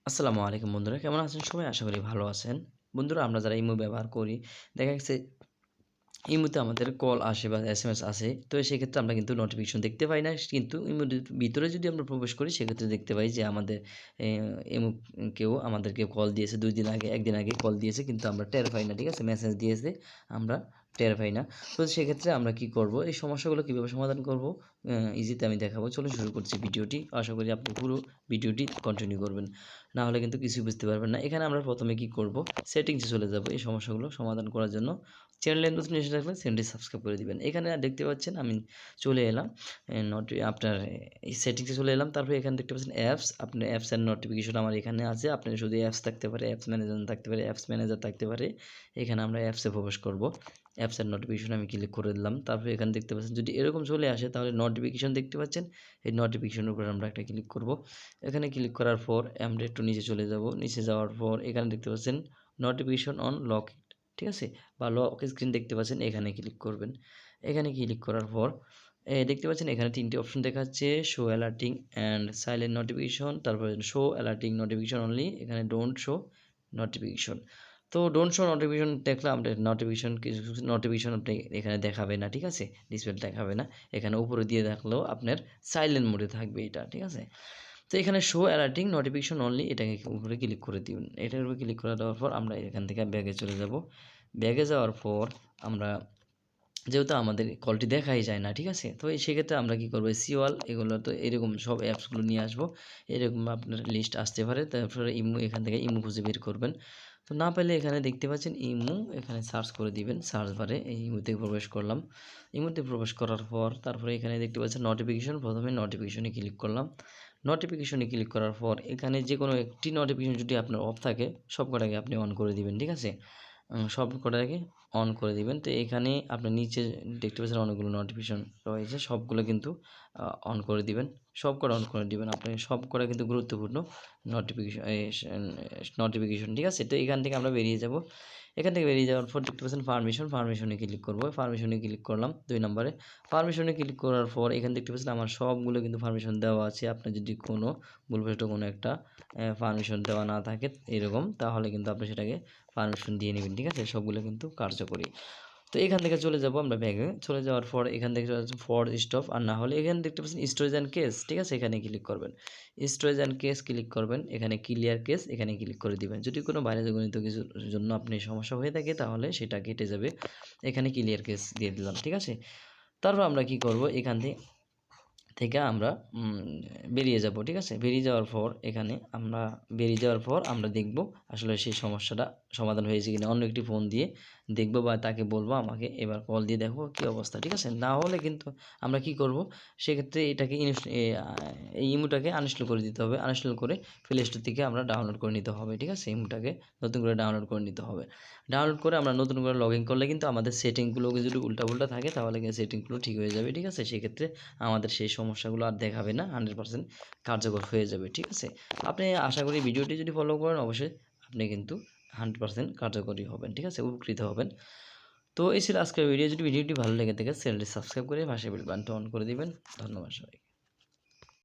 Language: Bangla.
আসসালামু আলাইকুম বন্ধুরা, কেমন আছেন সবাই? আশা করি ভালো আছেন। বন্ধুরা, আমরা যারা ইমো ব্যবহার করি, দেখা গেছে ইমোতে আমাদের কল আসে বা এসএমএস আসে। তো সেক্ষেত্রে আমরা কিন্তু নোটিফিকেশন দেখতে পাই না। কিন্তু ইমোর ভিতরে যদি আমরা প্রবেশ করি সেক্ষেত্রে দেখতে পাই যে আমাদের এ ইমো কেউ আমাদেরকে কল দিয়েছে ২ দিন আগে, ১ দিন আগে কল দিয়েছে কিন্তু আমরা টের পাই না। ঠিক আছে? মেসেজ দিয়েছে, আমরা টের পাই না। তো সেক্ষেত্রে আমরা কি করব? এই সমস্যাগুলো কিভাবে সমাধান করব? ইজিতে আমি দেখাবো। চলুন শুরু করছি ভিডিওটি। আশা করি আপনি পুরো ভিডিওটি কন্টিনিউ করবেন। না হলে কিন্তু কিছুই বুঝতে পারবেন না। এখানে আমরা প্রথমে কি করব? সেটিংসে চলে যাব এই সমস্যাগুলো সমাধান করার জন্য। চ্যানেলে নতুন এসে থাকলে চ্যানেলটি সাবস্ক্রাইব করে দিবেন। এখানে দেখতে পাচ্ছেন আমি চলে এলাম আপনার এই সেটিংসে চলে এলাম। তারপরে এখানে দেখতে পাচ্ছেন অ্যাপস। আপনার অ্যাপস এর নোটিফিকেশন আমার এখানে আছে। আপনার শুধু অ্যাপস থাকতে পারে, অ্যাপস ম্যানেজার থাকতে পারে, অ্যাপস ম্যানেজার থাকতে পারে। এখানে আমরা অ্যাপসে প্রবেশ করব। অ্যাপসের নোটিফিকেশন আমি ক্লিক করে দিলাম। তারপরে এখানে দেখতে পাচ্ছেন যদি এরকম চলে আসে তাহলে নোটিফিকেশন দেখতে পাচ্ছেন। এই নোটিফিকেশনের উপর আমরা একটা ক্লিক করব। এখানে ক্লিক করার পর আমরা একটু নিচে চলে যাব। নিচে যাওয়ার পর এখানে দেখতে পাচ্ছেন নোটিফিকেশন অন লক, ঠিক আছে? বা লক স্ক্রিন দেখতে পাচ্ছেন, এখানে ক্লিক করবেন। এখানে ক্লিক করার পর দেখতে পাচ্ছেন এখানে ৩ টি অপশন দেখাচ্ছে, show alerting and silent notification, তারপরে শো অ্যালার্টিং নোটিফিকেশন অনলি, এখানে ডোন্ট শো নোটিফিকেশন। তো ডোন্ট শো নোটিফিকেশন দেখলে আপনার নোটিফিকেশন কিছু নোটিফিকেশন আপনি এখানে দেখাবে না, ঠিক আছে? ডিসপ্লে দেখাবে না। এখানে উপরে দিয়ে রাখলেও আপনার সাইলেন্ট মোডে থাকবে এটা, ঠিক আছে? তো এখানে শো অ্যালার্টিং নোটিফিকেশন অনলি এটাকে উপরে ক্লিক করে দিবেন। এটার উপরে ক্লিক করে দেওয়ার পর আমরা এখান থেকে ব্যাগে চলে যাব। ব্যাগে যাওয়ার পর আমরা যেহেতু আমাদের কলটি দেখাই যায় না, ঠিক আছে? তো সেক্ষেত্রে আমরা কি করব, সিওয়াল এগুলো তো এরকম সব অ্যাপসগুলো নিয়ে আসবো। এরকম আপনার লিস্ট আসতে পারে। তারপরে ইমো, এখান থেকে ইমো খুঁজে বের করবেন। তো না পেলে এখানে দেখতে পাচ্ছেন ইমো, এখানে সার্চ করে দিবেন। সার্চ বারে এই ইমোতে প্রবেশ করলাম। ইমোতে প্রবেশ করার পর তারপরে এখানে দেখতে পাচ্ছেন নোটিফিকেশন। প্রথমে নোটিফিকেশনে ক্লিক করলাম। নোটিফিকেশনে ক্লিক করার পর এখানে যেকোনো একটি নোটিফিকেশন যদি আপনার অফ থাকে সবকটাকে আপনি অন করে দিবেন, ঠিক আছে? সবকটাকে অন করে দিবেন। তো এখানে আপনার নিচে দেখতে পাচ্ছেন অনেকগুলো নোটিফিকেশন রয়েছে, সবগুলো কিন্তু অন করে দিবেন। সবকটা অন করে দিবেন। আপনি সবকটা কিন্তু গুরুত্বপূর্ণ নোটিফিকেশন, ঠিক আছে? তো এখান থেকে আমরা বেরিয়ে যাব। এখান থেকে বেরিয়ে যাওয়ার পর দেখতে পাচ্ছেন পারমিশনে ক্লিক করব। পারমিশনে ক্লিক করলাম ২ নম্বরে। পারমিশনে ক্লিক করার পর এখানে দেখতে পাচ্ছেন আমার সবগুলো কিন্তু পারমিশন দেওয়া আছে। আপনার যদি কোনো ভুলবশত কোনো একটা পারমিশন দেওয়া না থাকে এরকম, তাহলে কিন্তু আপনি সেটাকে পারমিশন দিয়ে নেবেন, ঠিক আছে? সবগুলো কিন্তু কার্যকরী। তো এখান থেকে চলে যাব আমরা ব্যাগে। চলে যাওয়ার পর এখান থেকে চলে যাচ্ছেন ফর স্টপ, আর না হলে এখানে দেখতে পাচ্ছেন স্টোরেজ অ্যান্ড কেস, ঠিক আছে? এখানে ক্লিক করবেন। স্টোরেজ অ্যান্ড কেস ক্লিক করবেন। এখানে ক্লিয়ার কেস এখানে ক্লিক করে দিবেন। যদি কোনো বাইরেজনিত কিছুর জন্য আপনি সমস্যা হয়ে থাকে তাহলে সেটা কেটে যাবে। এখানে ক্লিয়ার কেস দিয়ে দিলাম, ঠিক আছে? তারপর আমরা কি করব, এখান থেকে আমরা বেরিয়ে যাব, ঠিক আছে? বেরিয়ে যাওয়ার পর এখানে আমরা বেরিয়ে যাওয়ার পর আমরা দেখব আসলে সেই সমস্যাটা সমাধান হয়েছে কিনা। অন্য একটি ফোন দিয়ে দেখব বা তাকে বলবো আমাকে এবার কল দিয়ে দেখো কী অবস্থা, ঠিক আছে? না হলে কিন্তু আমরা কি করব, সেক্ষেত্রে এটাকে এই ইমোটাকে আনইনস্টল করে দিতে হবে। আনইনস্টল করে প্লে স্টোর থেকে আমরা ডাউনলোড করে নিতে হবে, ঠিক আছে? ইমোটাকে নতুন করে ডাউনলোড করে নিতে হবে। ডাউনলোড করে আমরা নতুন করে লগ ইন করলে কিন্তু আমাদের সেটিংগুলো যদি উল্টাপুল্টা থাকে তাহলে কিন্তু সেটিংগুলো ঠিক হয়ে যাবে, ঠিক আছে? সেক্ষেত্রে আমাদের সেই সমস্যাগুলো আর দেখাবে না, 100% কার্যকর হয়ে যাবে, ঠিক আছে? আপনি আশা করি ভিডিওটি যদি ফলো করেন অবশ্যই আপনি কিন্তু 100% কার্যকরী হবেন, ঠিক আছে? উপকৃত হবেন। তো এই ছিল আজকের ভিডিও। যদি ভিডিওটি ভালো লেগে থাকে চ্যানেলটি সাবস্ক্রাইব করে পাশে বেল বাটনটা অন করে দিবেন। ধন্যবাদ সবাইকে।